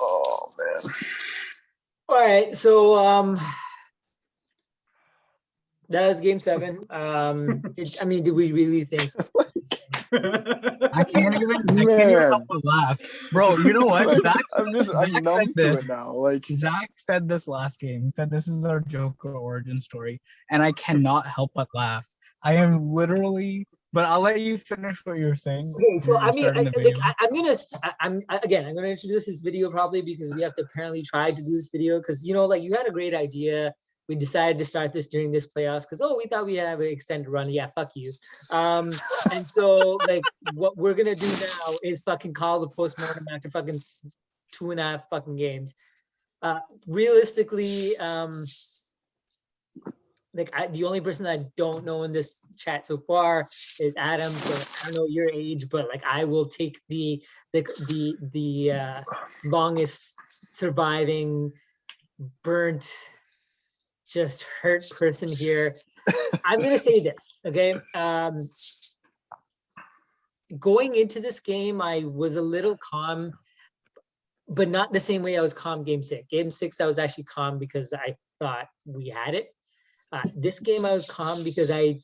Oh man. All right, so that was Game 7. Did we really think? I can't even help but laugh, bro. You know what? Like, I'm numb to it now. Like Zach said this last game that this is our Joker origin story, and I cannot help but laugh. I am literally. But I'll let you finish what you were saying. Okay, so I'm gonna introduce this video probably because we have to apparently try to do this video because you had a great idea. We decided to start this during this playoffs because we thought we had an extended run. Yeah, fuck you. And so what we're gonna do now is fucking call the postmortem after fucking 2.5 fucking games. Realistically, the only person that I don't know in this chat so far is Adam. So I don't know your age, but I will take the longest surviving, burnt, just hurt person here. I'm gonna say this, okay? Going into this game, I was a little calm, but not the same way I was calm Game 6. Game 6, I was actually calm because I thought we had it. This game I was calm because I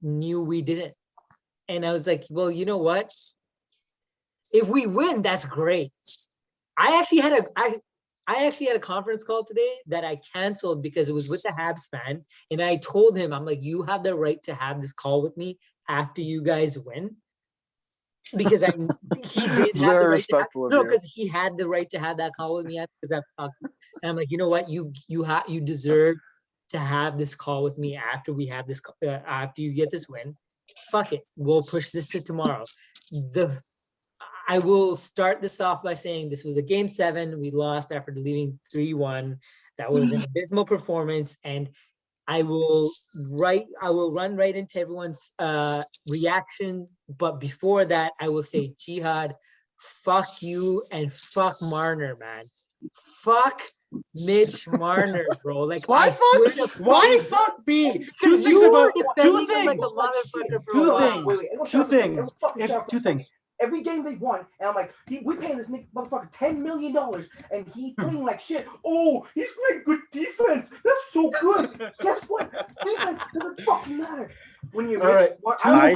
knew we didn't. And I was like, well, you know what? If we win, that's great. I actually had a conference call today that I canceled because it was with the Habs fan. And I told him, I'm like, you have the right to have this call with me after you guys win. Because he did have the right because he had the right to have that call with me because and I'm like, you know what? You deserve to have this call with me after we have this after you get this win. Fuck it, we'll push this to tomorrow. I will start this off by saying this was a Game 7. We lost after leaving 3-1. That was an abysmal performance, and I will run right into everyone's reaction. But before that, I will say, Jihad, fuck you and fuck Marner, man. Fuck Mitch Marner, bro. Why fuck me? Two things. Every game they won, and I'm like, we paying this motherfucker $10 million, and he playing like shit. Oh, he's playing good defense. That's so good. Guess what? Defense doesn't fucking matter. When you I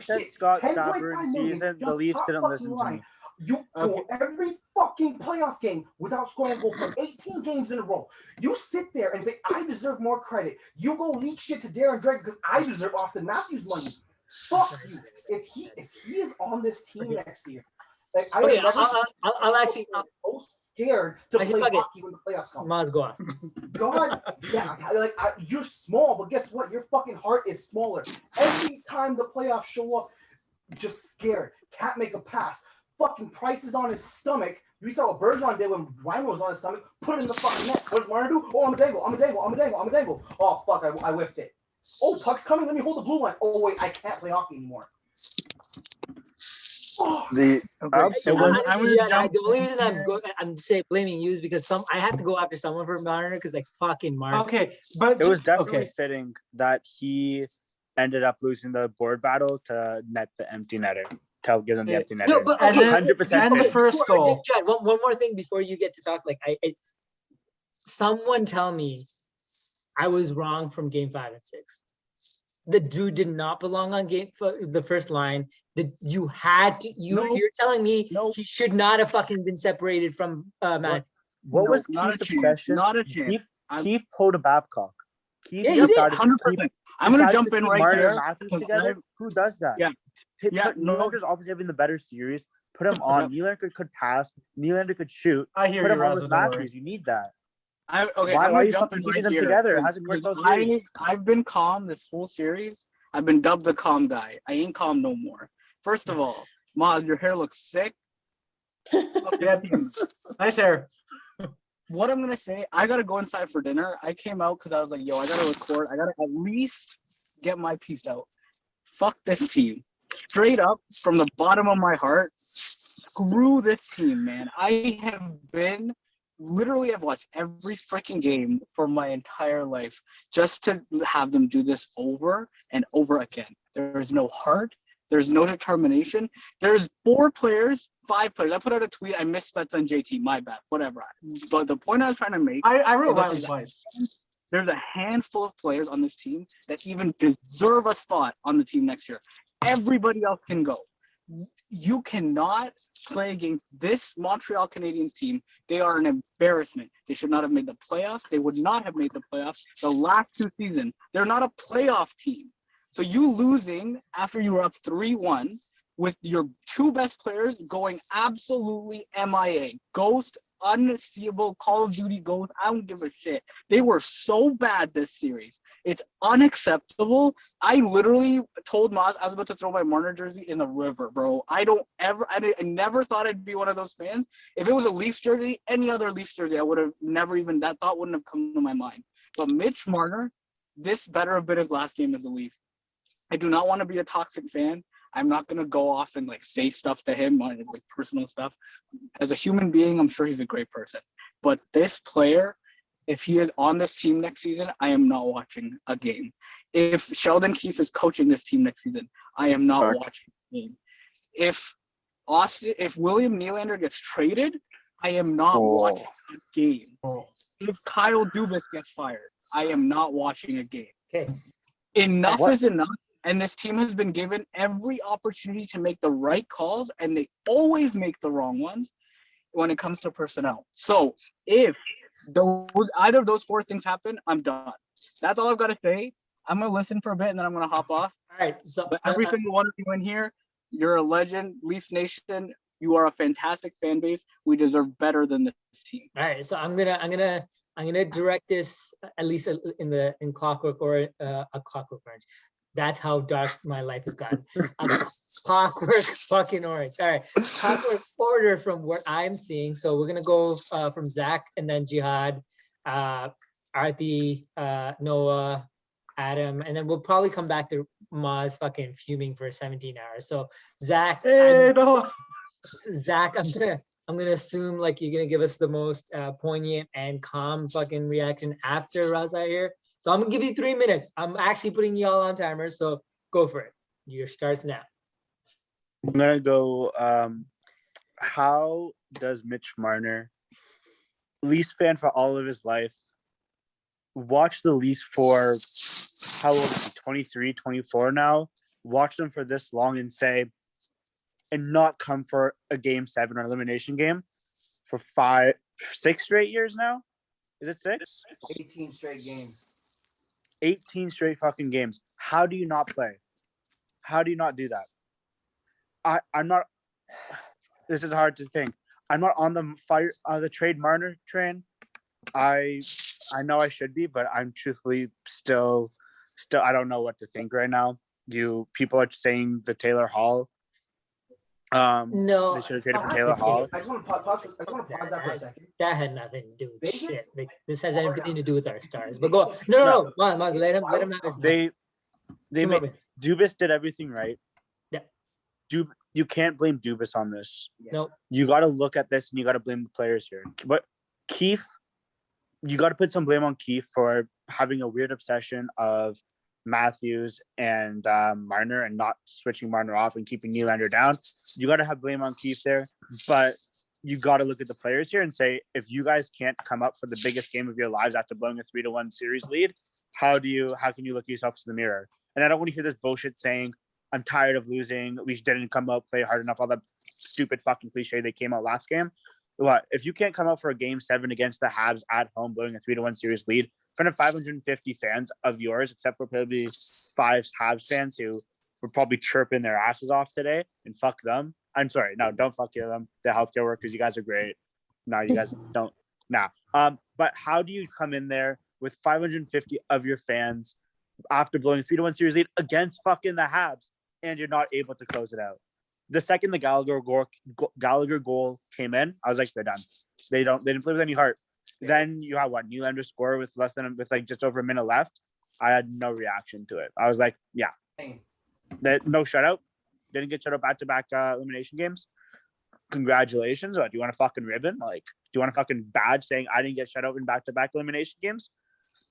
said Scott Stafford season, the Leafs didn't listen to me. You go every fucking playoff game without scoring a goal for 18 games in a row. You sit there and say, I deserve more credit. You go leak shit to Darren Dreger because I deserve Austin Matthews money. Fuck you. If he is on this team next year, I'll actually so scared to play hockey when the playoffs come. Maz, go off. God, yeah, you're small, but guess what? Your fucking heart is smaller. Every time the playoffs show up, just scared. Can't make a pass. Fucking Price is on his stomach. We saw what Bergeron did when Ryan was on his stomach. Put it in the fucking net. What does Marner do? Oh, I'm a dangle. Oh, fuck, I whiffed it. Oh, puck's coming. Let me hold the blue line. Oh, wait, I can't play hockey anymore. Oh. The only reason I'm blaming you is because I have to go after someone for Marner because fucking Marner. Okay, but it was definitely fitting that he ended up losing the board battle to net the empty netter. To give them the empty netter. No, but 100%. And the first goal. Chad, one more thing before you get to talk. Someone tell me I was wrong from Game 5 and 6. The dude did not belong on the first line. You're telling me he should not have fucking been separated from Matt. What was Keith's obsession? Not a chance. Keith pulled a Babcock. Keith decided 100%. I'm going to jump in right there. Matthews together. Who does that? Nylander's obviously having the better series. Put him on. Nylander could pass. Nylander could shoot. I hear Put you, him on with Matthews. You need that. Why are you fucking keeping them together? It hasn't worked all series. I've been calm this whole series. I've been dubbed the calm guy. I ain't calm no more. First of all, Maz, your hair looks sick. Nice hair. What I'm gonna say, I gotta go inside for dinner. I came out because I was like, yo, I gotta record. I gotta at least get my piece out. Fuck this team. Straight up from the bottom of my heart. Screw this team, man. I've watched every freaking game for my entire life just to have them do this over and over again. There is no heart. There's no determination. There's 5 players. I put out a tweet. I missed Spets on JT. My bad. Whatever. But the point I was trying to make. I wrote Riley twice. There's a handful of players on this team that even deserve a spot on the team next year. Everybody else can go. You cannot play against this Montreal Canadiens team. They are an embarrassment. They should not have made the playoffs. They would not have made the playoffs the last 2 seasons. They're not a playoff team. So you losing after you were up 3-1 with your 2 best players going absolutely MIA, ghost, unseeable, Call of Duty ghost. I don't give a shit. They were so bad this series. It's unacceptable. I literally told Maz I was about to throw my Marner jersey in the river, bro. I never thought I'd be one of those fans. If it was a Leafs jersey, any other Leafs jersey, I would have never even, that thought wouldn't have come to my mind. But Mitch Marner, this better have been his last game as a Leaf. I do not want to be a toxic fan. I'm not going to go off and say stuff to him on personal stuff. As a human being, I'm sure he's a great person. But this player, if he is on this team next season, I am not watching a game. If Sheldon Keefe is coaching this team next season, I am not watching a game. If William Nylander gets traded, I am not watching a game. If Kyle Dubas gets fired, I am not watching a game. Okay. Enough is enough. And this team has been given every opportunity to make the right calls, and they always make the wrong ones when it comes to personnel. So if either of those 4 things happen, I'm done. That's all I've got to say. I'm going to listen for a bit, and then I'm going to hop off. All right. So but every single one of you in here, you're a legend. Leafs Nation, you are a fantastic fan base. We deserve better than this team. All right. So I'm gonna direct this at least in Clockwork or a Clockwork Orange. That's how dark my life has gotten. Clockwork fucking Orange. All right. Clockwork order from what I'm seeing. So we're going to go from Zach and then Jihad, Arthi, Noah, Adam, and then we'll probably come back to Maz fucking fuming for 17 hours. So Zach, Zach, I'm gonna assume you're gonna give us the most poignant and calm fucking reaction after Raza here. So I'm gonna give you 3 minutes. I'm actually putting y'all on timer, so go for it. Your starts now. I'm gonna go. How does Mitch Marner, Leafs fan for all of his life, watch the Leafs for how old is he? 23, 24 now? Watch them for this long and not come for a game 7 or elimination game for 6 straight years now? Is it 6? 18 straight games. 18 straight fucking games. How do you not play? How do you not do that? I'm not. This is hard to think. I'm not on the trade Marner train. I know I should be, but I'm truthfully still I don't know what to think right now. People are saying the Taylor Hall. No, they should have traded for Taylor Hall. I just want to pause that for a second. That had nothing to do with shit. This has everything to do with our stars. But go. No. Maz, let him have his. They made Dubas did everything right. Yeah. You can't blame Dubas on this. No. You got to look at this and you got to blame the players here. But Keefe, you got to put some blame on Keefe for having a weird obsession of Matthews and Marner and not switching Marner off and keeping Nylander down. You got to have blame on Keefe there, but you got to look at the players here and say, if you guys can't come up for the biggest game of your lives after blowing a 3-1 series lead, how can you look yourselves in the mirror? And I don't want to hear this bullshit saying, I'm tired of losing. We didn't come out, play hard enough. All that stupid fucking cliche they came out last game. What if you can't come out for a game 7 against the Habs at home, blowing a 3-1 series lead in front of 550 fans of yours, except for probably 5 Habs fans who were probably chirping their asses off today, and fuck them. I'm sorry, no, don't fuck them. The healthcare workers, you guys are great. No, you guys don't. Nah. But how do you come in there with 550 of your fans after blowing a 3-1 series lead against fucking the Habs, and you're not able to close it out? The second the Gallagher goal came in, I was like, they're done. They didn't play with any heart. Then you have Nylander score with just over a minute left. I had no reaction to it. I was like, yeah, no shutout. Didn't get shut out back-to-back elimination games. Congratulations. What, do you want a fucking ribbon? Do you want a fucking badge saying I didn't get shut out in back-to-back elimination games?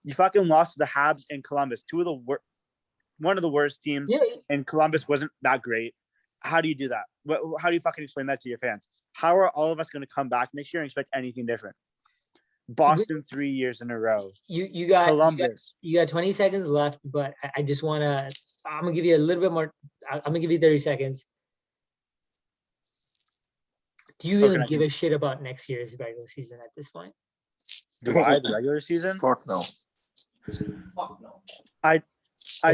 You fucking lost to the Habs and Columbus, one of the worst teams, and Columbus wasn't that great. how do you do that? How do you fucking explain that to your fans? How are all of us going to come back next year and expect anything different? Boston 3 years in a row. You got Columbus. You got 20 seconds left, but I just want to. I'm gonna give you a little bit more. I'm gonna give you 30 seconds. Do you even give a shit about next year's regular season at this point? Do I, the regular season? Fuck no. Fuck no. I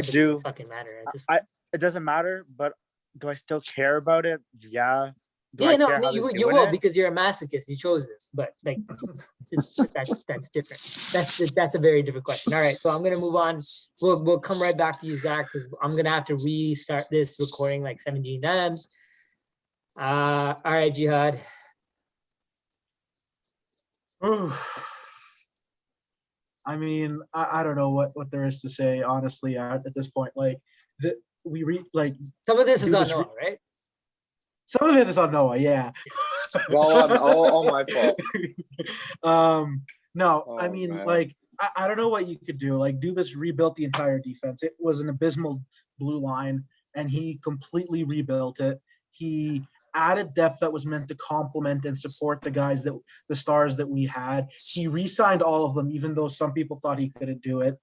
do. Doesn't fucking matter at this point. It doesn't matter, but do I still care about it? Yeah. You will because you're a masochist. You chose this, but like that's different. That's a very different question. All right, so I'm gonna move on. We'll come right back to you, Zach, because I'm gonna have to restart this recording like 17 times. All right, Jihad. I mean, I don't know what there is to say, honestly, at this point. Like, some of this is on Noah, right? Some of it is on Noah, yeah. all my fault. No, I mean, man. Like, I don't know what you could do. Like, Dubas rebuilt the entire defense. It was an abysmal blue line, and he completely rebuilt it. He added depth that was meant to complement and support the stars that we had. He re-signed all of them, even though some people thought he couldn't do it.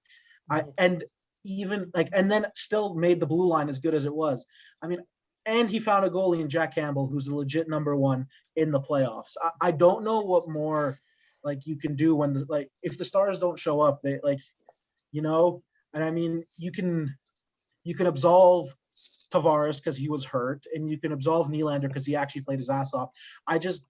And then still made the blue line as good as it was. I mean, and he found a goalie in Jack Campbell, who's a legit number one in the playoffs. I don't know what more like you can do when if the stars don't show up, they and I mean, you can absolve Tavares because he was hurt, and you can absolve Nylander because he actually played his ass off. I just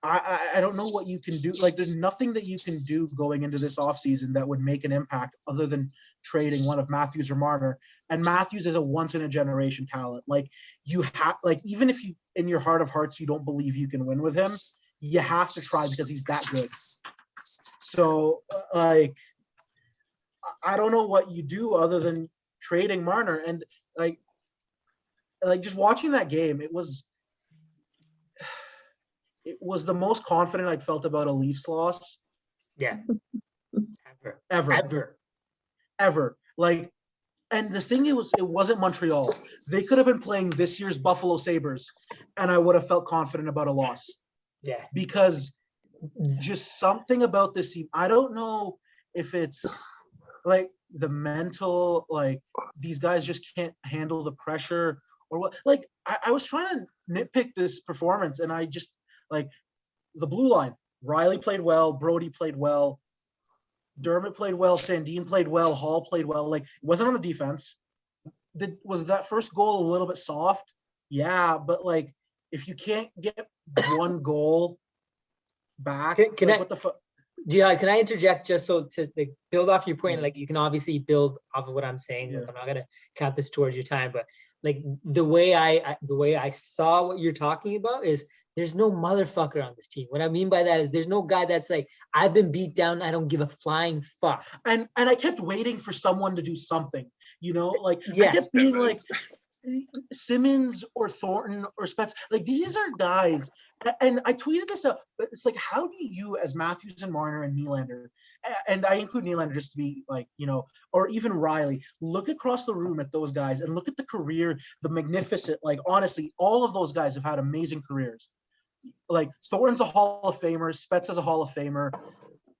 I don't know what you can do. Like, there's nothing that you can do going into this offseason that would make an impact other than trading one of Matthews or Marner. And Matthews is a once-in-a-generation talent. Like, you have, like, even if you, in your heart of hearts, you don't believe you can win with him, you have to try because he's that good. So, I don't know what you do other than trading Marner. And, like just watching that game, it was the most confident I'd felt about a Leafs loss. Yeah. Ever. Like, and the thing it wasn't Montreal. They could have been playing this year's Buffalo Sabres, and I would have felt confident about a loss. Yeah. Because just something about this team, I don't know if it's like the mental, like these guys just can't handle the pressure or what. Like, I was trying to nitpick this performance, and I just, like, the blue line, Riley played well, Brody played well, Dermott played well, Sandin played well, Hall played well. Like, it wasn't on the defense. Was that first goal a little bit soft? Yeah, but like, if you can't get one goal back, what the fuck? Yeah, can I interject just so to build off your point? Like, you can obviously build off of what I'm saying. Yeah. Like, I'm not gonna count this towards your time, but like the way I saw what you're talking about is there's no motherfucker on this team. What I mean by that is there's no guy that's like, I've been beat down, I don't give a flying fuck. And I kept waiting for someone to do something, like, yes. I kept being like Simmons or Thornton or Spence. Like, these are guys, and I tweeted this out, but it's like, how do you, as Matthews and Marner and Nylander, and I include Nylander just to be like, or even Riley, look across the room at those guys and look at the career, the magnificent, like, honestly, all of those guys have had amazing careers. Like, Thornton's a Hall of Famer, Spetz is a Hall of Famer,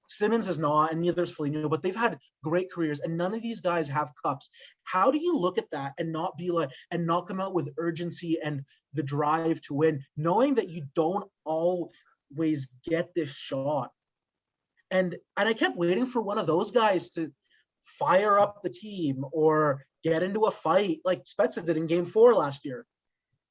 Simmons is not, and neither is Foligno, but they've had great careers, and none of these guys have cups. How do you look at that and not be like, and not come out with urgency and the drive to win, knowing that you don't always get this shot? And I kept waiting for one of those guys to fire up the team or get into a fight like Spezza did in Game 4 last year.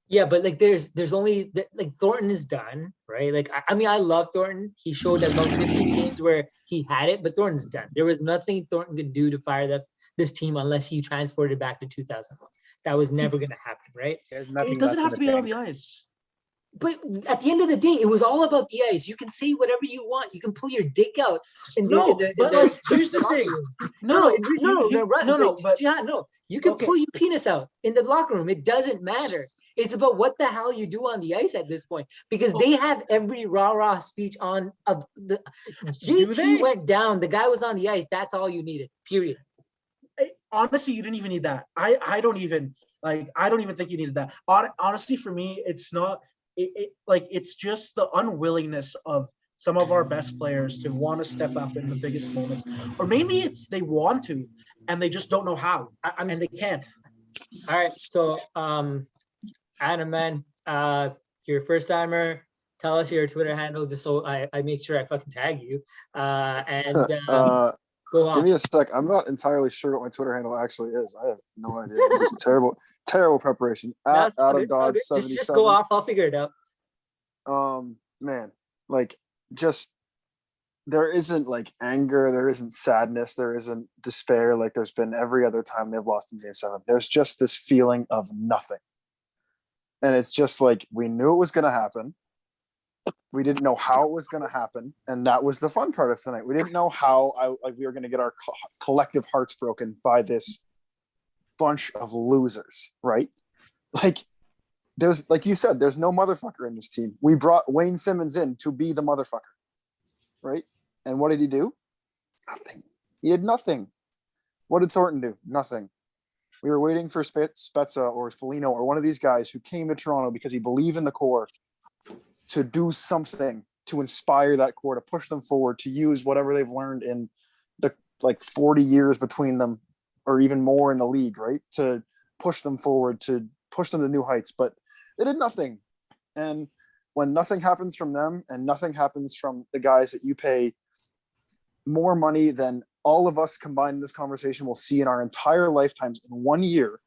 Yeah, but like there's only like Thornton is done, right? Like, I mean, I love Thornton. He showed about 15 games where he had it, but Thornton's done. There was nothing Thornton could do to fire this team unless he transported back to 2001. That was never going to happen, right? It doesn't have to be on the ice. But at the end of the day, it was all about the ice. You can say whatever you want. You can pull your dick out. Here's the thing. No. You can pull your penis out in the locker room. It doesn't matter. It's about what the hell you do on the ice at this point, because they have every rah-rah speech on of the GT went down. The guy was on the ice. That's all you needed, period. Honestly, you didn't even need that. I don't even Like, I don't even think you needed that. Honestly, for me, it's not. It's just the unwillingness of some of our best players to want to step up in the biggest moments, or maybe it's they want to and they just don't know how, and they can't. All right, so Adam, man, you're a first timer. Tell us your Twitter handle just so I make sure I fucking tag you. And go on. Give me a sec. I'm not entirely sure what my Twitter handle actually is. I have no idea. This is terrible preparation. At Adam Dodd 77. Just go off. I'll figure it out. Man, like, just there isn't like anger, there isn't sadness, there isn't despair like there's been every other time they've lost in Game 7. There's just this feeling of nothing. And it's just like, we knew it was going to happen. We didn't know how it was going to happen. And that was the fun part of tonight. We didn't know how we were going to get our collective hearts broken by this bunch of losers, right? Like, there's, like you said, there's no motherfucker in this team. We brought Wayne Simmons in to be the motherfucker, right? And what did he do? Nothing. He did nothing. What did Thornton do? Nothing. We were waiting for Spezza or Foligno or one of these guys who came to Toronto because he believed in the core to do something to inspire that core, to push them forward, to use whatever they've learned in the 40 years between them or even more in the league, right? To push them forward, to push them to new heights. But they did nothing. And when nothing happens from them and nothing happens from the guys that you pay more money than all of us combined in this conversation will see in our entire lifetimes in 1 year,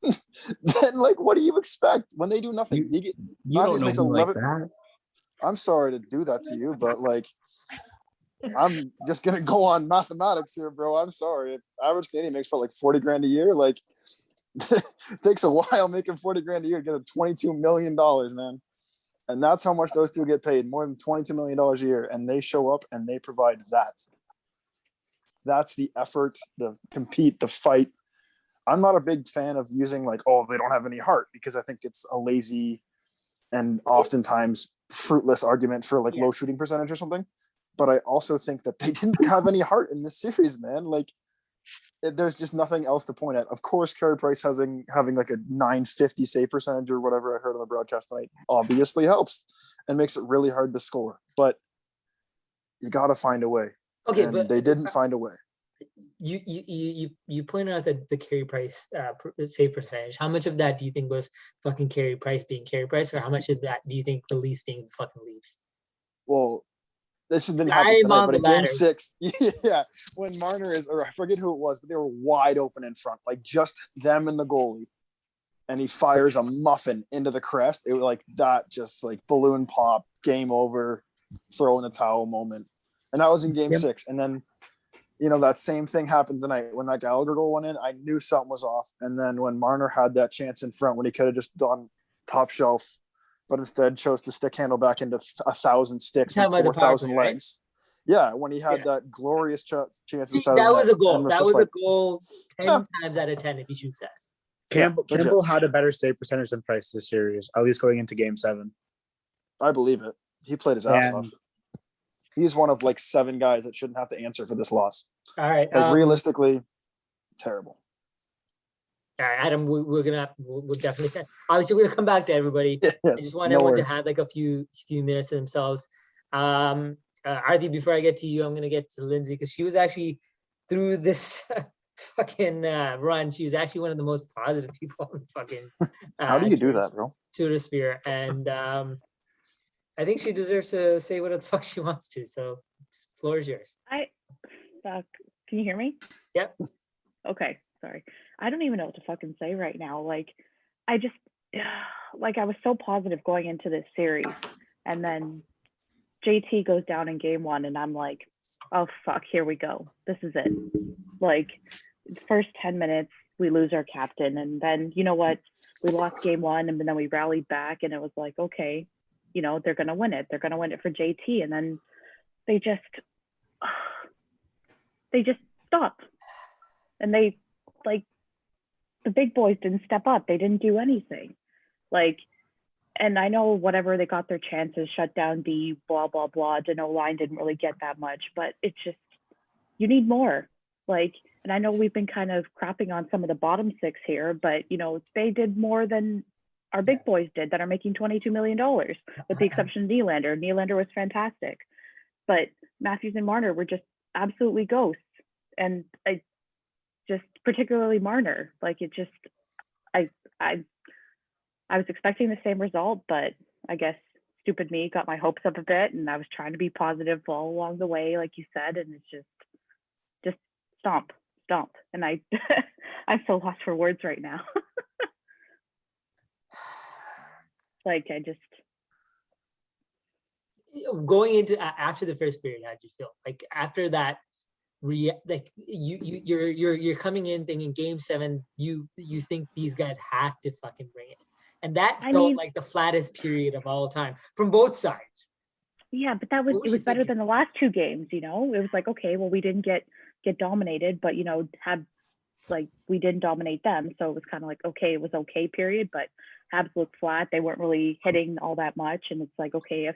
then like, what do you expect when they do nothing? You don't know me like that. I'm sorry to do that to you, but like, I'm just gonna go on mathematics here, bro. I'm sorry. If average Canadian makes about like 40 grand a year, like it takes a while making 40 grand a year to get a $22 million, man. And that's how much those two get paid, more than $22 million a year. And they show up and they provide that. That's the effort, the compete, the fight. I'm not a big fan of using like, oh, they don't have any heart, because I think it's a lazy and oftentimes fruitless argument for like low shooting percentage or something. But I also think that they didn't have any heart in this series, man. Like, there's just nothing else to point at. Of course, Carey Price having like a 950 save percentage or whatever I heard on the broadcast tonight obviously helps and makes it really hard to score. But you got to find a way. Okay, and but they didn't find a way. You pointed out the Carey Price save percentage. How much of that do you think was fucking Carey Price being Carey Price, or how much of that do you think the Leafs being the fucking Leafs? Well, this didn't happen tonight, but in Game 6, yeah, when Marner or I forget who it was, but they were wide open in front, like just them and the goalie, and he fires a muffin into the crest. It was like that, just like balloon pop, game over, throw in the towel moment, and that was in Game 6. And then, that same thing happened tonight when that Gallagher goal went in. I knew something was off, and then when Marner had that chance in front, when he could have just gone top shelf, but instead chose to stick handle back into 1,000 sticks and 4,000 legs. Right? Yeah, when he had that glorious chance inside. That was a goal. That was a goal 10 times out of 10 if you shoot that. Campbell had a better save percentage than Price this series, at least going into Game 7. I believe it. He played his ass off. He's one of like 7 guys that shouldn't have to answer for this loss. All right. Like, realistically, terrible. All right, Adam, we'll definitely, obviously we're gonna come back to everybody. Yeah, I just want everyone to have like a few minutes to themselves. Arthi, before I get to you, I'm gonna get to Lindsay, because she was actually, through this fucking run, she was actually one of the most positive people in fucking how do you do that, bro? Twitter sphere. And I think she deserves to say what the fuck she wants to. So floor is yours. Can you hear me? Yep. Okay, sorry. I don't even know what to fucking say right now. Like, I just, like, I was so positive going into this series, and then JT goes down in Game 1, and I'm like, oh fuck, here we go. This is it. Like, first 10 minutes, we lose our captain, and then, you know what? We lost Game 1, and then we rallied back, and it was like, okay, they're gonna win it. They're gonna win it for JT, and then they just stopped, and they, like, the big boys didn't step up. They didn't do anything. Like, and I know whatever, they got their chances, shut down D, blah, blah, blah. Dano line didn't really get that much, but it's just, you need more. Like, and I know we've been kind of crapping on some of the bottom six here, but they did more than our big boys did that are making $22 million, with the exception of Nylander. Nylander was fantastic, but Matthews and Marner were just absolutely ghosts. And I just, particularly Marner, like it just, I was expecting the same result, but I guess stupid me got my hopes up a bit, and I was trying to be positive all along the way, like you said, and it's just stomp. And I'm so lost for words right now. Like I just going into after the first period, how did you feel? Like after that, like you're coming in thinking game 7, you think these guys have to fucking bring it, and that felt like the flattest period of all time from both sides. Yeah, but it was better than the last 2 games. It was like, okay, well, we didn't get dominated, but we didn't dominate them, so it was kind of like, okay, it was okay period, but Habs looked flat. They weren't really hitting all that much, and it's like, okay,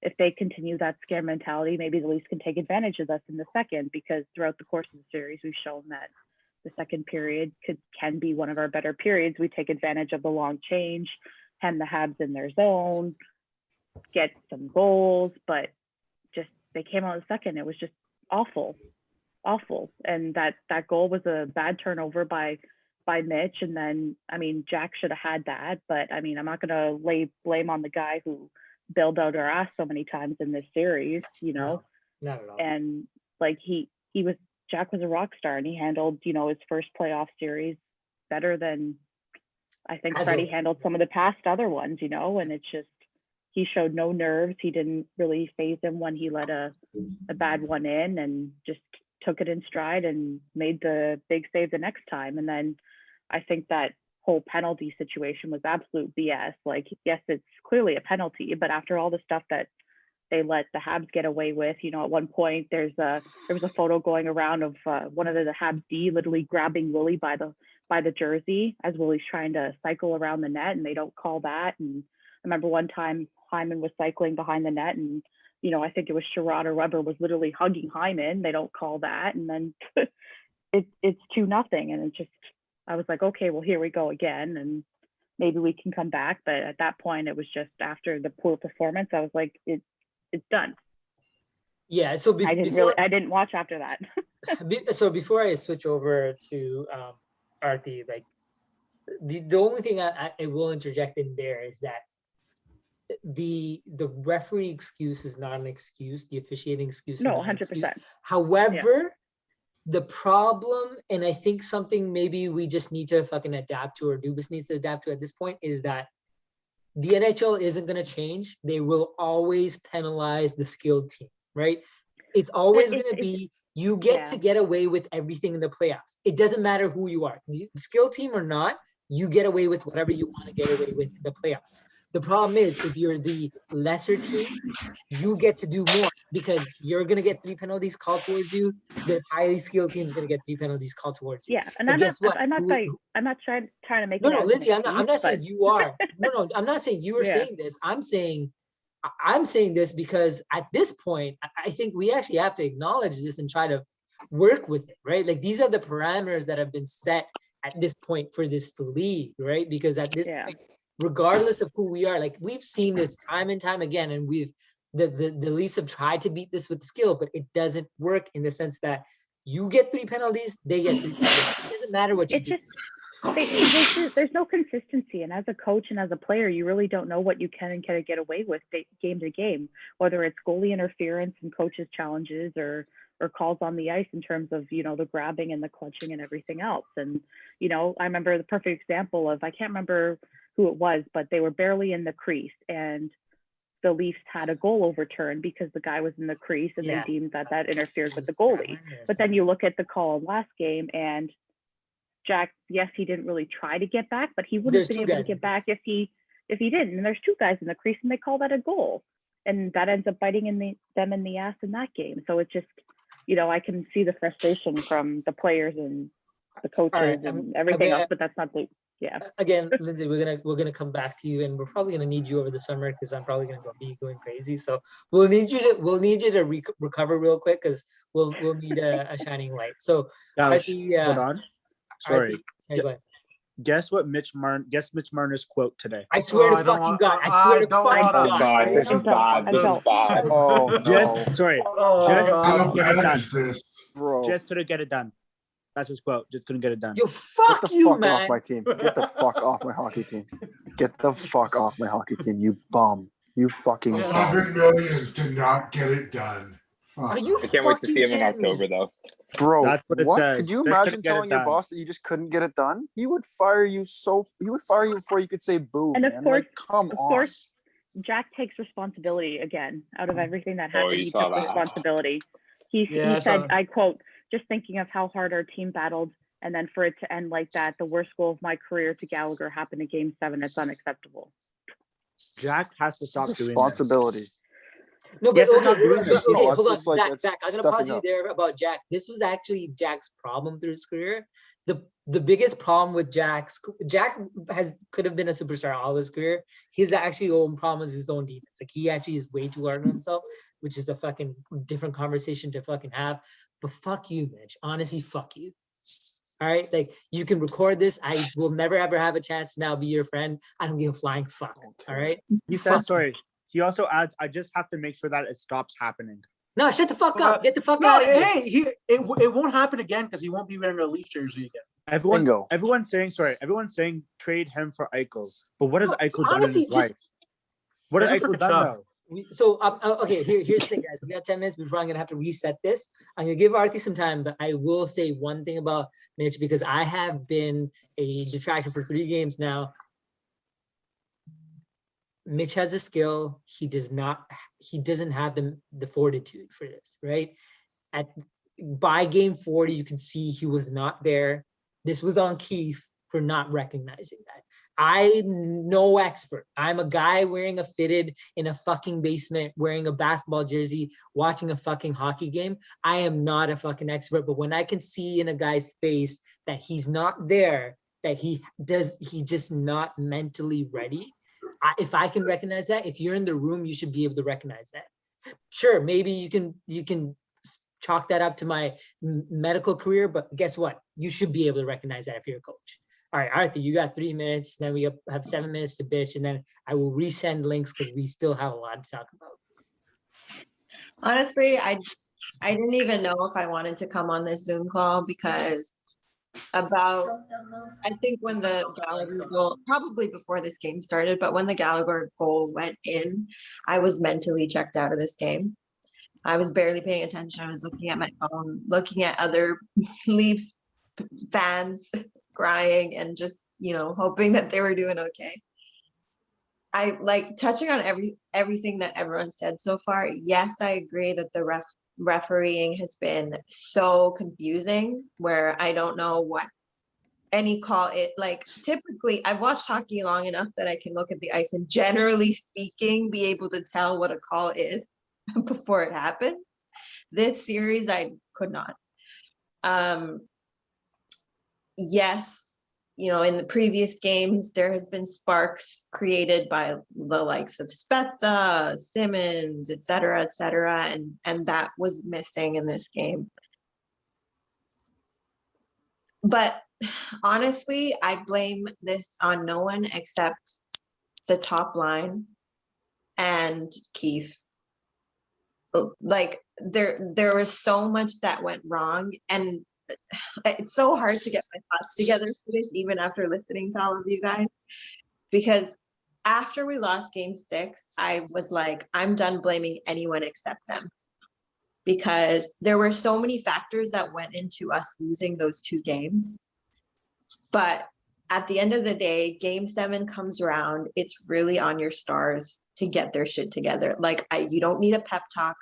if they continue that scare mentality, maybe the Leafs can take advantage of us in the second, because throughout the course of the series, we've shown that the second period can be one of our better periods. We take advantage of the long change, hem the Habs in their zone, get some goals, but just they came out in the second. It was just awful. And that goal was a bad turnover by Mitch. And then, Jack should have had that, but I'm not going to lay blame on the guy who bailed out our ass so many times in this series, No, not at all. And like Jack was a rock star, and he handled, his first playoff series better than I think Freddie handled some of the past other ones, and it's just, he showed no nerves. He didn't really faze him when he let a bad one in, and just took it in stride and made the big save the next time. And then I think that whole penalty situation was absolute BS. Like, yes, it's clearly a penalty, but after all the stuff that they let the Habs get away with, at one point there was a photo going around of one of the Habs D literally grabbing Willie by the jersey as Willie's trying to cycle around the net, and they don't call that. And I remember one time Hyman was cycling behind the net, and I think it was Sherrod or Weber was literally hugging Hyman. They don't call that, and then it's 2-0, and it just, I was like, okay, well, here we go again, and maybe we can come back. But at that point, it was just, after the poor performance, I was like, it's done. Yeah. So I didn't watch after that. So before I switch over to Artie, like the only thing I will interject in there is that the referee excuse is not an excuse. The officiating excuse is No, not an 100%. excuse. However, the problem, and I think something maybe we just need to fucking adapt to, or Dubas needs to adapt to at this point, is that the NHL isn't going to change. They will always penalize the skilled team, right? It's always going to be, you get to get away with everything in the playoffs. It doesn't matter who you are, the skilled team or not, you get away with whatever you want to get away with in the playoffs. The problem is, if you're the lesser team, you get to do more, because you're going to get 3 penalties called towards you. The highly skilled team is going to get 3 penalties called towards you. Yeah, and I'm not trying to make it. No, Lindsay, I'm not saying you are. No, I'm not saying you are saying this. I'm saying this because at this point, I think we actually have to acknowledge this and try to work with it, right? Like, these are the parameters that have been set at this point for this league, right? Because at this point, regardless of who we are, like, we've seen this time and time again, and the Leafs have tried to beat this with skill, but it doesn't work, in the sense that you get 3 penalties, they get 3 penalties. It doesn't matter what you do. There's no consistency, and as a coach and as a player, you really don't know what you can and can't get away with game to game, whether it's goalie interference and coaches' challenges, or calls on the ice in terms of, the grabbing and the clutching and everything else. And, I remember the perfect example of, I can't remember who it was, but they were barely in the crease, and the Leafs had a goal overturned because the guy was in the crease, and they deemed that interfered with the goalie. But then you look at the call last game, and Jack, yes, he didn't really try to get back, but he wouldn't have been able to get back if he didn't. And there's 2 guys in the crease, and they call that a goal, and that ends up biting them in the ass in that game. So it's just, I can see the frustration from the players and the coaches and everything else, but that's not the Yeah. Again, Lindsay, we're gonna come back to you, and we're probably gonna need you over the summer because I'm probably gonna be going crazy. So we'll need you to recover real quick because we'll need a shining light. So Now, Artie, hold on. Sorry. Artie, go ahead. Guess Mitch Marner's quote today. I swear to fucking God. I swear to fucking Oh God. God, this is bad. This is bad. Oh no. Just sorry. Just God. couldn't get it done. Bro. Just couldn't get it done. That's his quote. Just couldn't get it done. Yo, Get fuck the you, fuck man. off my team. Get the fuck off my hockey team. Get the fuck off my hockey team, you bum. You fucking bum. 11 million to not get it done. Fuck. Are you I can't wait to see him in fucking kidding me? October, though. Bro, That's what it says. Could you Just imagine couldn't get it telling your done. boss that you just couldn't get it done? He would fire you before you could say boo, And of man. course- Like, come of on. course, Jack takes responsibility again. Out of everything that Oh, happened, you he saw took that. responsibility. He Yeah, I saw said, that. I quote, just thinking of how hard our team battled, and then for it to end like that, the worst goal of my career to Gallagher happened in Game 7. It's unacceptable. Jack has to stop doing this. Responsibility. No, but Yes, it's okay, not doing this. okay, No, hold on, it's just like Zach. it's Zach, I'm gonna pause stepping you up. there about Jack. This was actually Jack's problem through his career. The biggest problem with Jack could have been a superstar all his career. His actually own problem is his own demons. Like he actually is way too hard on himself, which is a fucking different conversation to fucking have. But fuck you, Mitch. Honestly, fuck you. All right, like you can record this. I will never ever have a chance to now be your friend. I don't give a flying fuck. All right. He says sorry. He also adds, I just have to make sure that it stops happening. No, shut the fuck up. Get the fuck No, out of here. hey, it won't happen again because he won't be wearing a Leaf jersey again. Bingo. Everyone's saying trade him for Eichel. But what has No, Eichel done in honestly, his life? What has Get him for Eichel done Kachuk. though? So okay, here's the thing, guys. We got 10 minutes before I'm gonna have to reset this. I'm gonna give Artie some time, but I will say one thing about Mitch because I have been a detractor for 3 games now. Mitch has a skill. He doesn't have the fortitude for this, right? By game 40, you can see he was not there. This was on Keith for not recognizing that. I'm no expert. I'm a guy wearing a fitted in a fucking basement, wearing a basketball jersey, watching a fucking hockey game. I am not a fucking expert, but when I can see in a guy's face that he's not there, that he's just not mentally ready. If I can recognize that, if you're in the room, you should be able to recognize that. Sure, maybe you can chalk that up to my medical career, but guess what? You should be able to recognize that if you're a coach. All right, Arthur, you got 3 minutes. Then we have 7 minutes to bitch, and then I will resend links because we still have a lot to talk about. Honestly, I didn't even know if I wanted to come on this Zoom call because I think when the Gallagher goal, probably before this game started, but when the Gallagher goal went in, I was mentally checked out of this game. I was barely paying attention. I was looking at my phone, looking at other Leafs fans crying and just, hoping that they were doing okay. I like touching on everything that everyone said so far. Yes, I agree that the refereeing has been so confusing where I don't know what any call it like. Typically, I've watched hockey long enough that I can look at the ice and generally speaking, be able to tell what a call is before it happens. This series, I could not. Yes, in the previous games, there has been sparks created by the likes of Spezza, Simmons, et cetera, and that was missing in this game. But honestly, I blame this on no one except the top line and Keith. Like there was so much that went wrong, and it's so hard to get my thoughts together for this, even after listening to all of you guys, because after we lost game 6, I was like, I'm done blaming anyone except them, because there were so many factors that went into us losing those 2 games. But at the end of the day, game 7 comes around. It's really on your stars to get their shit together. Like you don't need a pep talk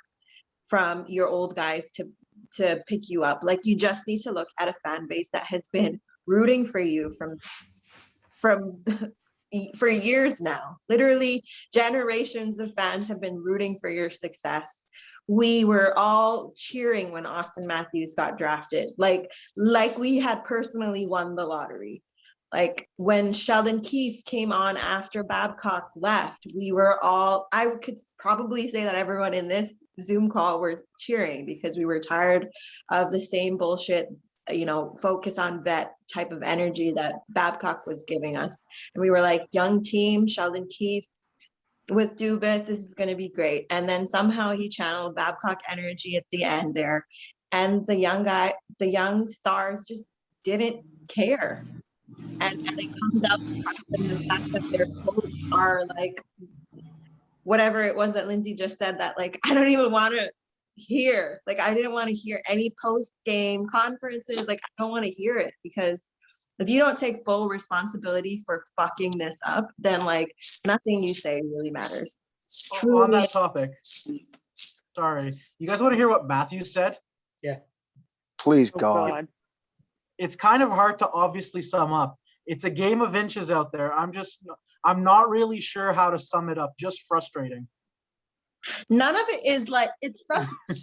from your old guys to pick you up. Like you just need to look at a fan base that has been rooting for you for years now. Literally generations of fans have been rooting for your success. We were all cheering when Austin Matthews got drafted, like we had personally won the lottery. Like when Sheldon Keefe came on after Babcock left, we were all, I could probably say that everyone in this Zoom call were cheering because we were tired of the same bullshit, focus on vet type of energy that Babcock was giving us. And we were like, young team, Sheldon Keefe with Dubas, this is going to be great. And then somehow he channeled Babcock energy at the end there. And the young stars just didn't care. And it comes out in the fact that their quotes are like whatever it was that Lindsay just said, that like I don't even want to hear. Like I didn't want to hear any post-game conferences. Like I don't want to hear it, because if you don't take full responsibility for fucking this up, then like nothing you say really matters. Truly. On that topic, sorry, you guys want to hear what Matthew said? Yeah. Please, Oh, God. It's kind of hard to obviously sum up. It's a game of inches out there. I'm not really sure how to sum it up. Just frustrating. None of it is like, it's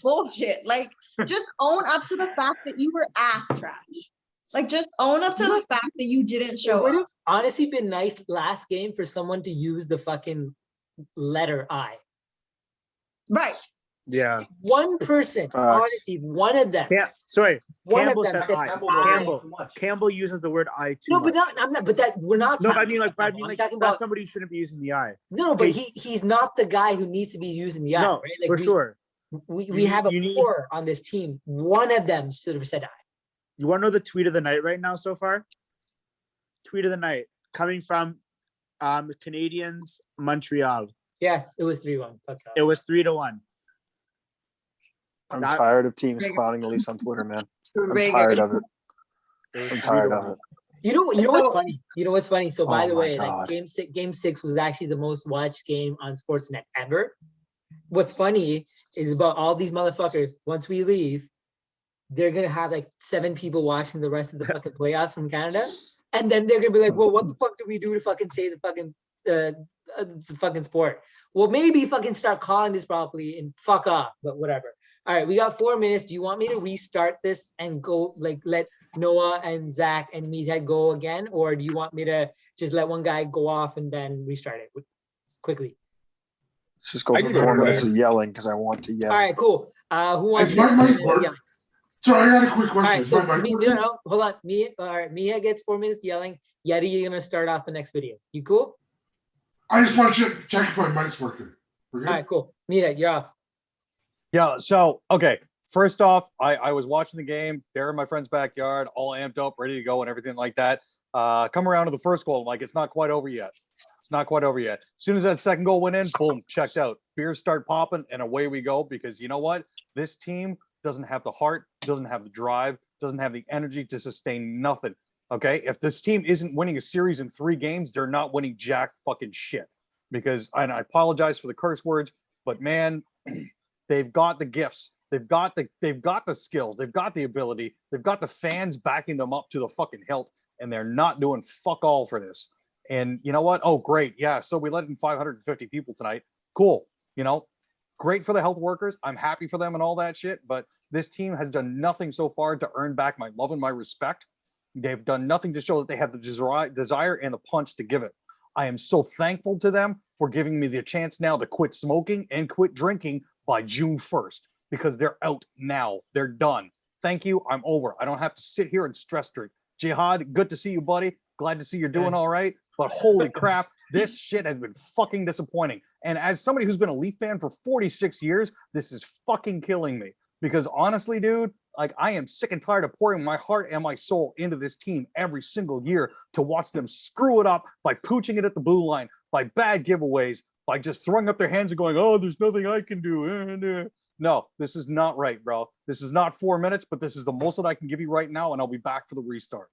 bullshit. Like, just own up to the fact that you were ass trash. Like, just own up to the fact that you didn't show It would have up. honestly been nice last game for someone to use the fucking letter I. Right. Yeah. One person, honestly, one of them. One Campbell of them said said I. Campbell uses the word I too. No, but much. I'm not. But that we're not. No, talking but I about mean, I'm like talking that's about somebody who shouldn't be using the I. No, but he's not the guy who needs to be using the I. No, right? Like for sure. We have a core on this team. One of them should have said I. You want to know the tweet of the night right now so far? Tweet of the night coming from Canadiens Montreal. Yeah, it was 3-1. It was 3-1. I'm tired of teams clowning Elise on Twitter, man. I'm tired of it. I'm tired of it. You know what's funny? You know what's funny? So by the way, God. like game six was actually the most watched game on Sportsnet ever. What's funny is about all these motherfuckers, once we leave, they're gonna have like 7 people watching the rest of the fucking playoffs from Canada. And then they're gonna be like, well, what the fuck do we do to fucking say the fucking it's a fucking sport? Well, maybe fucking start calling this properly and fuck off, but whatever. All right, we got 4 minutes. Do you want me to restart this and go like let Noah and Zach and Meathead go again? Or do you want me to just let one guy go off and then restart it quickly? Let's just go for 4 minutes of yelling because I want to yell. All right, cool. Who wants Is to my mic work? Sorry, I got a quick question. All right, Is so my mic working? no, hold on. Mia gets 4 minutes yelling. Yeti, you're gonna start off the next video. You cool? I just want to check if my mic's working. We're good? All right, cool. Mia, you're off. Yeah, so, okay. First off, I was watching the game. They're in my friend's backyard, all amped up, ready to go and everything like that. Come around to the first goal. I'm like, it's not quite over yet. It's not quite over yet. As soon as that second goal went in, boom, checked out. Beers start popping, and away we go. Because you know what? This team doesn't have the heart, doesn't have the drive, doesn't have the energy to sustain nothing. Okay? If this team isn't winning a series in 3 games, they're not winning jack fucking shit. Because, and I apologize for the curse words, but man, they've got the gifts. They've got the skills. They've got the ability. They've got the fans backing them up to the fucking hilt, and they're not doing fuck all for this. And you know what? Oh, great. Yeah. So we let in 550 people tonight. Cool. You know, great for the health workers. I'm happy for them and all that shit. But this team has done nothing so far to earn back my love and my respect. They've done nothing to show that they have the desire and the punch to give it. I am so thankful to them for giving me the chance now to quit smoking and quit drinking by June 1st. Because they're out now. They're done. Thank you. I'm over. I don't have to sit here and stress drink. Jihad, good to see you, buddy. Glad to see you're doing all right. But holy crap, this shit has been fucking disappointing. And as somebody who's been a Leaf fan for 46 years, this is fucking killing me. Because honestly, dude, like I am sick and tired of pouring my heart and my soul into this team every single year to watch them screw it up by pooching it at the blue line, by bad giveaways, by just throwing up their hands and going, oh, there's nothing I can do. No, this is not right, bro. This is not 4 minutes, but this is the most that I can give you right now, and I'll be back for the restart.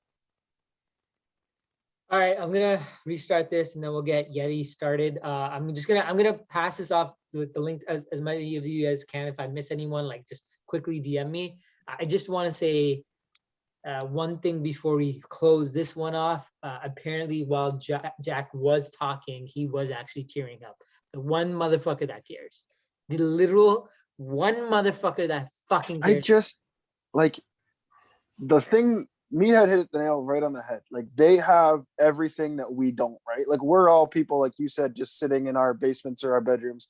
All right, I'm gonna restart this, and then we'll get Yeti started. I'm gonna pass this off with the link as many of you as can. If I miss anyone, like just quickly DM me. I just want to say one thing before we close this one off. Apparently, while Jack was talking, he was actually tearing up. The one motherfucker that cares. The literal one motherfucker that fucking cares. I just like the thing Meathead hit the nail right on the head. Like they have everything that we don't, right? Like we're all people, like you said, just sitting in our basements or our bedrooms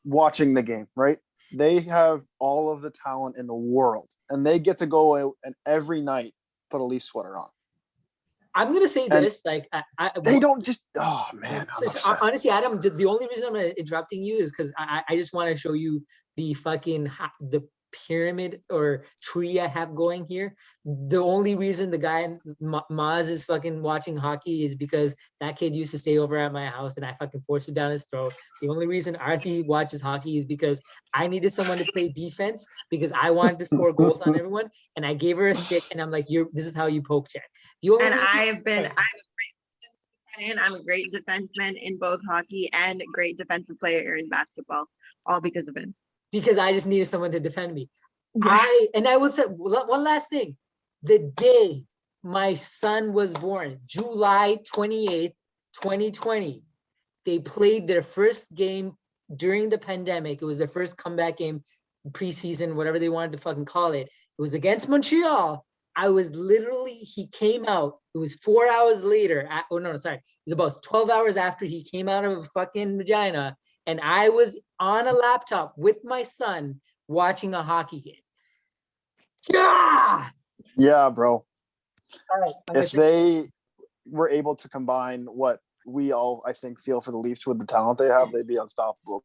watching the game, right? They have all of the talent in the world, and they get to go out and every night put a Leaf sweater on. I'm gonna say And this, like they don't just. Oh man, honestly, Adam, the only reason I'm interrupting you is because I just want to show you the fucking the pyramid or tree I have going here. The only reason the guy Maz is fucking watching hockey is because that kid used to stay over at my house and I fucking forced it down his throat. The only reason Arthi watches hockey is because I needed someone to play defense because I wanted to score goals on everyone, and I gave her a stick and I'm like, this is how you poke check. And I'm a great defenseman in both hockey and a great defensive player in basketball, all because of him. Because I just needed someone to defend me. I would say one last thing. The day my son was born, July 28th, 2020, they played their first game during the pandemic. It was their first comeback game, preseason, whatever they wanted to fucking call it. It was against Montreal. He came out. It was 4 hours later. It was about 12 hours after he came out of a fucking vagina. And I was on a laptop with my son watching a hockey game. Yeah. Yeah, bro. All right, if they were able to combine what we all, I think, feel for the Leafs with the talent they have, they'd be unstoppable.